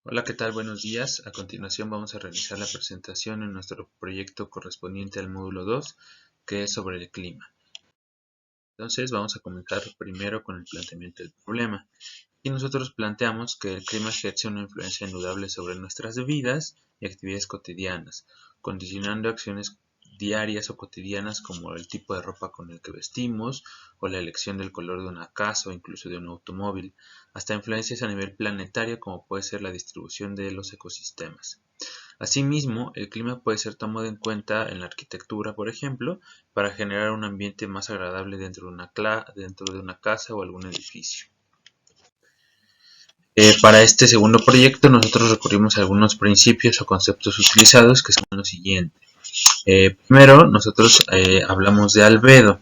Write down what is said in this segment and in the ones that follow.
Hola, ¿qué tal? Buenos días. A continuación vamos a realizar la presentación en nuestro proyecto correspondiente al módulo 2, que es sobre el clima. Entonces vamos a comenzar primero con el planteamiento del problema. Y nosotros planteamos que el clima ejerce una influencia indudable sobre nuestras vidas y actividades cotidianas, condicionando acciones diarias o cotidianas como el tipo de ropa con el que vestimos o la elección del color de una casa o incluso de un automóvil, hasta influencias a nivel planetario como puede ser la distribución de los ecosistemas. Asimismo, el clima puede ser tomado en cuenta en la arquitectura, por ejemplo, para generar un ambiente más agradable dentro de una casa o algún edificio. Para este segundo proyecto nosotros recurrimos a algunos principios o conceptos utilizados que son los siguientes. Primero nosotros hablamos de albedo.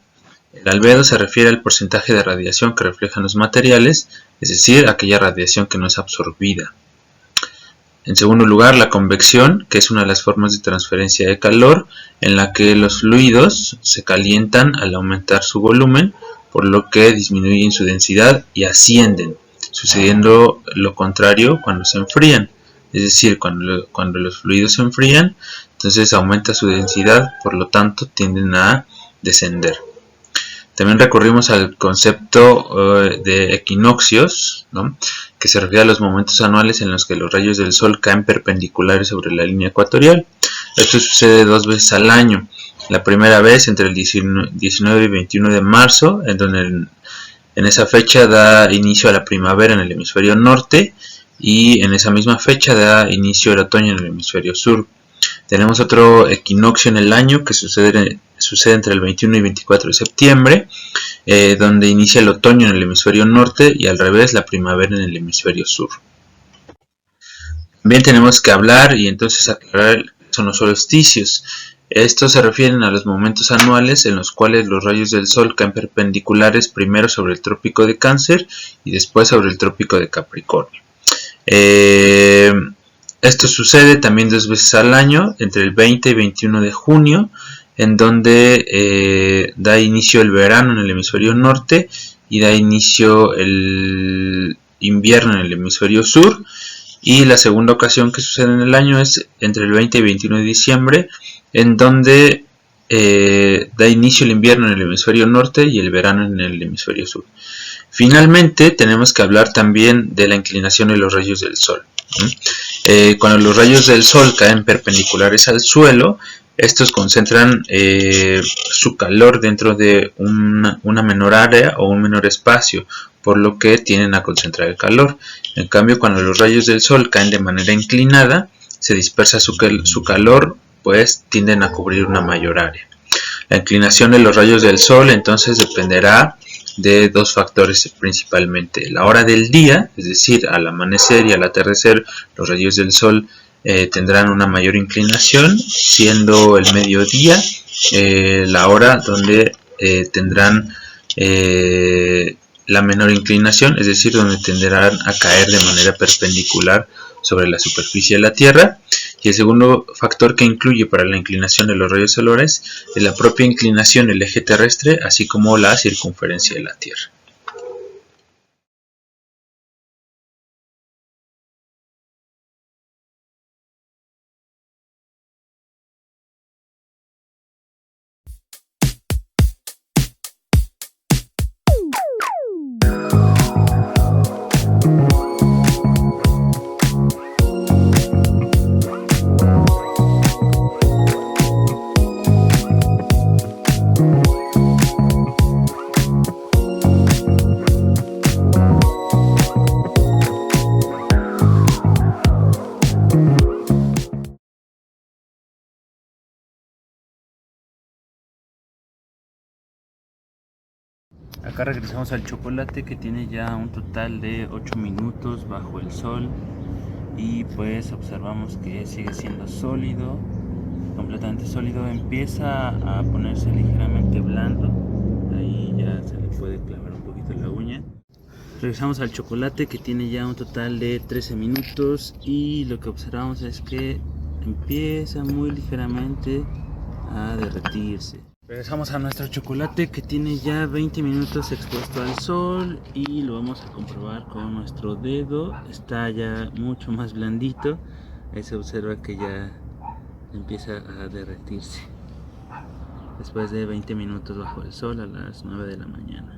El albedo se refiere al porcentaje de radiación que reflejan los materiales, es decir, aquella radiación que no es absorbida. En segundo lugar, la convección, que es una de las formas de transferencia de calor en la que los fluidos se calientan al aumentar su volumen, por lo que disminuyen su densidad y ascienden, sucediendo lo contrario cuando se enfrían. Es decir, cuando los fluidos se enfrían, entonces aumenta su densidad, por lo tanto tienden a descender. También recurrimos al concepto de equinoccios, ¿no?, que se refiere a los momentos anuales en los que los rayos del sol caen perpendiculares sobre la línea ecuatorial. Esto sucede 2 veces al año. La primera vez entre el 19 y 21 de marzo, en donde en esa fecha da inicio a la primavera en el hemisferio norte, y en esa misma fecha da inicio el otoño en el hemisferio sur. Tenemos otro equinoccio en el año que sucede entre el 21 y 24 de septiembre, donde inicia el otoño en el hemisferio norte y al revés la primavera en el hemisferio sur. También tenemos que hablar y entonces aclarar son los solsticios. Estos se refieren a los momentos anuales en los cuales los rayos del sol caen perpendiculares primero sobre el trópico de Cáncer y después sobre el trópico de Capricornio. Esto sucede también 2 veces al año, entre el 20 y 21 de junio, en donde da inicio el verano en el hemisferio norte y da inicio el invierno en el hemisferio sur. Y la segunda ocasión que sucede en el año es entre el 20 y 21 de diciembre, en donde da inicio el invierno en el hemisferio norte y el verano en el hemisferio sur. Finalmente, tenemos que hablar también de la inclinación de los rayos del sol. Cuando los rayos del sol caen perpendiculares al suelo, estos concentran su calor dentro de una menor área o un menor espacio, por lo que tienden a concentrar el calor. En cambio, cuando los rayos del sol caen de manera inclinada, se dispersa su calor, pues tienden a cubrir una mayor área. La inclinación de los rayos del sol entonces dependerá de 2 factores principalmente: la hora del día, es decir, al amanecer y al atardecer los rayos del sol tendrán una mayor inclinación, siendo el mediodía la hora donde tendrán la menor inclinación, es decir, donde tenderán a caer de manera perpendicular sobre la superficie de la Tierra. Y el segundo factor que incluye para la inclinación de los rayos solares es la propia inclinación del eje terrestre, así como la circunferencia de la Tierra. Acá regresamos al chocolate, que tiene ya un total de 8 minutos bajo el sol, y pues observamos que sigue siendo sólido, completamente sólido. Empieza a ponerse ligeramente blando, ahí ya se le puede clavar un poquito la uña. Regresamos al chocolate, que tiene ya un total de 13 minutos, y lo que observamos es que empieza muy ligeramente a derretirse. Regresamos a nuestro chocolate que tiene ya 20 minutos expuesto al sol y lo vamos a comprobar con nuestro dedo. Está ya mucho más blandito. Ahí se observa que ya empieza a derretirse después de 20 minutos bajo el sol a las 9 de la mañana.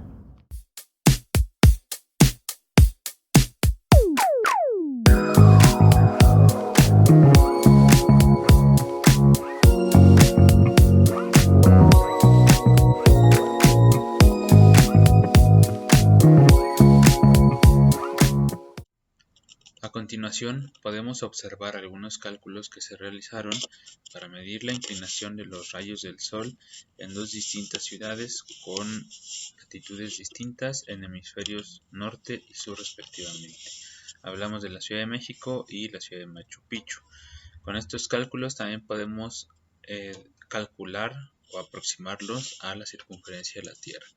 A continuación, podemos observar algunos cálculos que se realizaron para medir la inclinación de los rayos del Sol en dos distintas ciudades con latitudes distintas en hemisferios norte y sur respectivamente. Hablamos de la Ciudad de México y la Ciudad de Machu Picchu. Con estos cálculos también podemos calcular o aproximarlos a la circunferencia de la Tierra.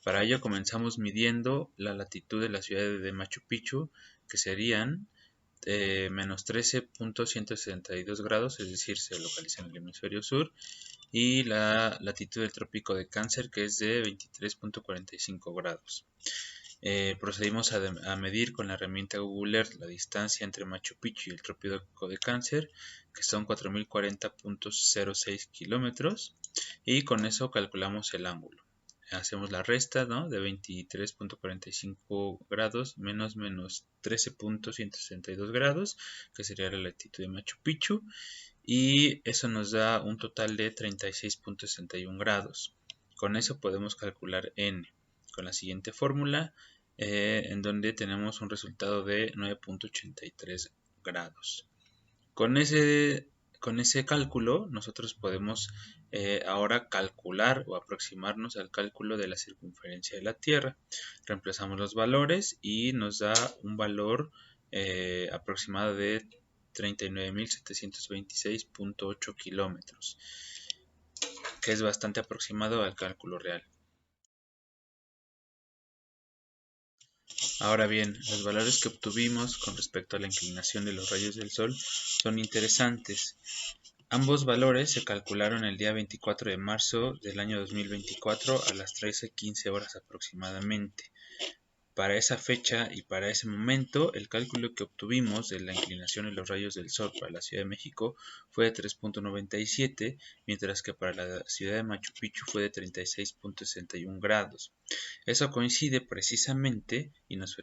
Para ello comenzamos midiendo la latitud de la ciudad de Machu Picchu, que serían menos 13.162 grados, es decir, se localiza en el hemisferio sur, y la latitud del trópico de Cáncer, que es de 23.45 grados. Procedimos a medir con la herramienta Google Earth la distancia entre Machu Picchu y el trópico de Cáncer, que son 4040.06 kilómetros, y con eso calculamos el ángulo. Hacemos la resta, ¿no?, de 23.45 grados menos 13.162 grados, que sería la latitud de Machu Picchu, y eso nos da un total de 36.61 grados. Con eso podemos calcular n con la siguiente fórmula, en donde tenemos un resultado de 9.83 grados. Con ese cálculo nosotros podemos ahora calcular o aproximarnos al cálculo de la circunferencia de la Tierra. Reemplazamos los valores y nos da un valor aproximado de 39.726.8 kilómetros, que es bastante aproximado al cálculo real. Ahora bien, los valores que obtuvimos con respecto a la inclinación de los rayos del Sol son interesantes. Ambos valores se calcularon el día 24 de marzo del año 2024 a las 13:15 horas aproximadamente. Para esa fecha y para ese momento, el cálculo que obtuvimos de la inclinación de los rayos del Sol para la Ciudad de México fue de 3.97, mientras que para la Ciudad de Machu Picchu fue de 36.61 grados. Eso coincide precisamente y nos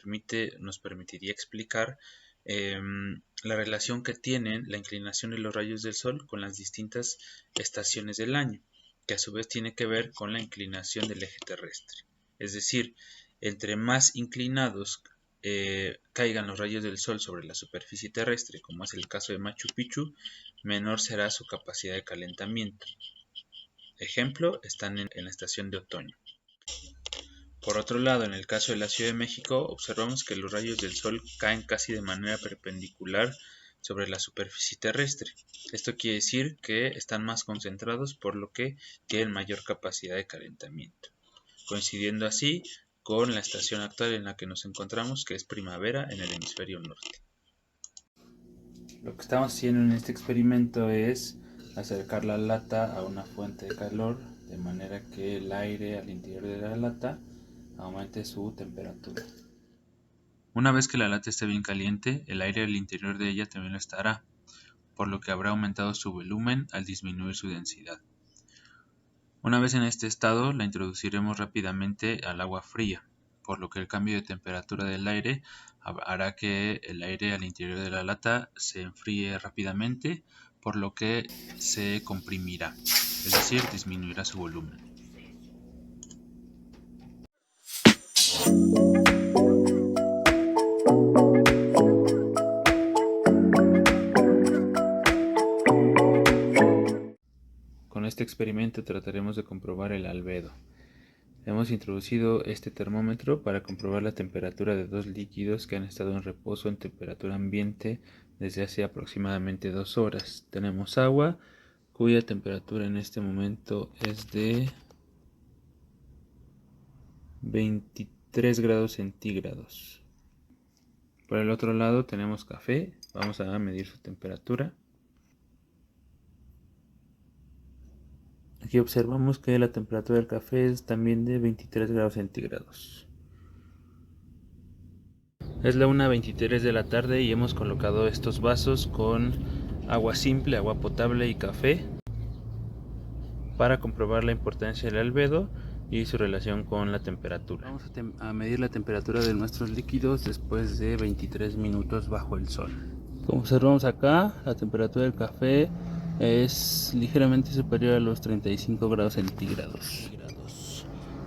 permitiría explicar la relación que tienen la inclinación de los rayos del Sol con las distintas estaciones del año, que a su vez tiene que ver con la inclinación del eje terrestre. Es decir, entre más inclinados caigan los rayos del Sol sobre la superficie terrestre, como es el caso de Machu Picchu, menor será su capacidad de calentamiento. Ejemplo, están en la estación de otoño. Por otro lado, en el caso de la Ciudad de México, observamos que los rayos del Sol caen casi de manera perpendicular sobre la superficie terrestre. Esto quiere decir que están más concentrados, por lo que tienen mayor capacidad de calentamiento, coincidiendo así con la estación actual en la que nos encontramos, que es primavera en el hemisferio norte. Lo que estamos haciendo en este experimento es acercar la lata a una fuente de calor, de manera que el aire al interior de la lata aumente su temperatura. Una vez que la lata esté bien caliente, el aire al interior de ella también lo estará, por lo que habrá aumentado su volumen al disminuir su densidad. Una vez en este estado, la introduciremos rápidamente al agua fría, por lo que el cambio de temperatura del aire hará que el aire al interior de la lata se enfríe rápidamente, por lo que se comprimirá, es decir, disminuirá su volumen. Con este experimento trataremos de comprobar el albedo. Hemos introducido este termómetro para comprobar la temperatura de dos líquidos que han estado en reposo en temperatura ambiente desde hace aproximadamente 2 horas. Tenemos agua, cuya temperatura en este momento es de 23 grados centígrados. Por el otro lado tenemos café. Vamos a medir su temperatura. Aquí observamos que la temperatura del café es también de 23 grados centígrados. Es la 1:23 de la tarde y hemos colocado estos vasos con agua simple, agua potable y café para comprobar la importancia del albedo y su relación con la temperatura. Vamos a medir la temperatura de nuestros líquidos después de 23 minutos bajo el sol. Como observamos acá, la temperatura del café es ligeramente superior a los 35 grados centígrados.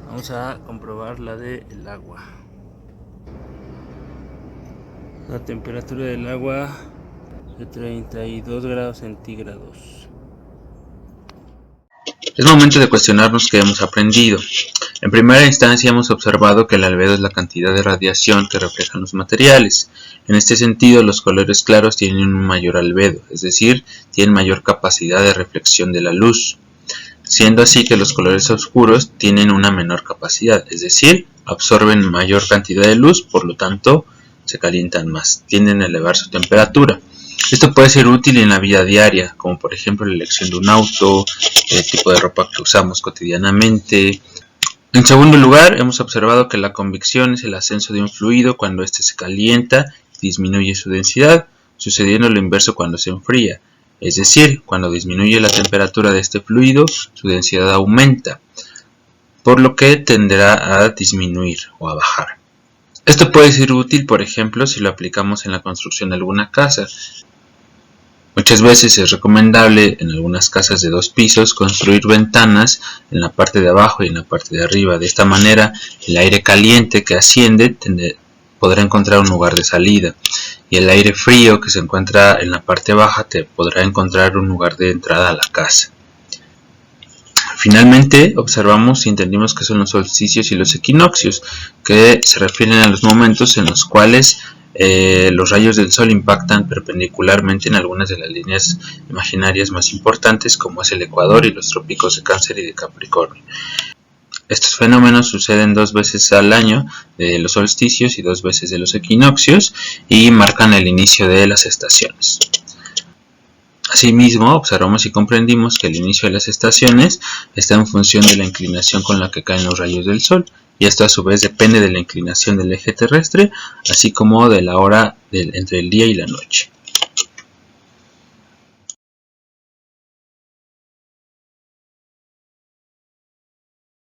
Vamos a comprobar la del agua. La temperatura del agua de 32 grados centígrados. Es momento de cuestionarnos qué hemos aprendido. En primera instancia hemos observado que el albedo es la cantidad de radiación que reflejan los materiales. En este sentido, los colores claros tienen un mayor albedo, es decir, tienen mayor capacidad de reflexión de la luz, siendo así que los colores oscuros tienen una menor capacidad, es decir, absorben mayor cantidad de luz, por lo tanto se calientan más, tienden a elevar su temperatura. Esto puede ser útil en la vida diaria, como por ejemplo la elección de un auto, el tipo de ropa que usamos cotidianamente. En segundo lugar, hemos observado que la convección es el ascenso de un fluido cuando éste se calienta y disminuye su densidad, sucediendo lo inverso cuando se enfría. Es decir, cuando disminuye la temperatura de este fluido, su densidad aumenta, por lo que tenderá a disminuir o a bajar. Esto puede ser útil, por ejemplo, si lo aplicamos en la construcción de alguna casa. Muchas veces es recomendable en algunas casas de 2 pisos construir ventanas en la parte de abajo y en la parte de arriba. De esta manera el aire caliente que asciende podrá encontrar un lugar de salida y el aire frío que se encuentra en la parte baja podrá encontrar un lugar de entrada a la casa. Finalmente observamos y entendimos qué son los solsticios y los equinoccios, que se refieren a los momentos en los cuales los rayos del sol impactan perpendicularmente en algunas de las líneas imaginarias más importantes, como es el Ecuador y los trópicos de Cáncer y de Capricornio. Estos fenómenos suceden 2 veces al año de los solsticios y 2 veces de los equinoccios y marcan el inicio de las estaciones. Asimismo, observamos y comprendimos que el inicio de las estaciones está en función de la inclinación con la que caen los rayos del sol, y esto a su vez depende de la inclinación del eje terrestre, así como de la hora entre el día y la noche.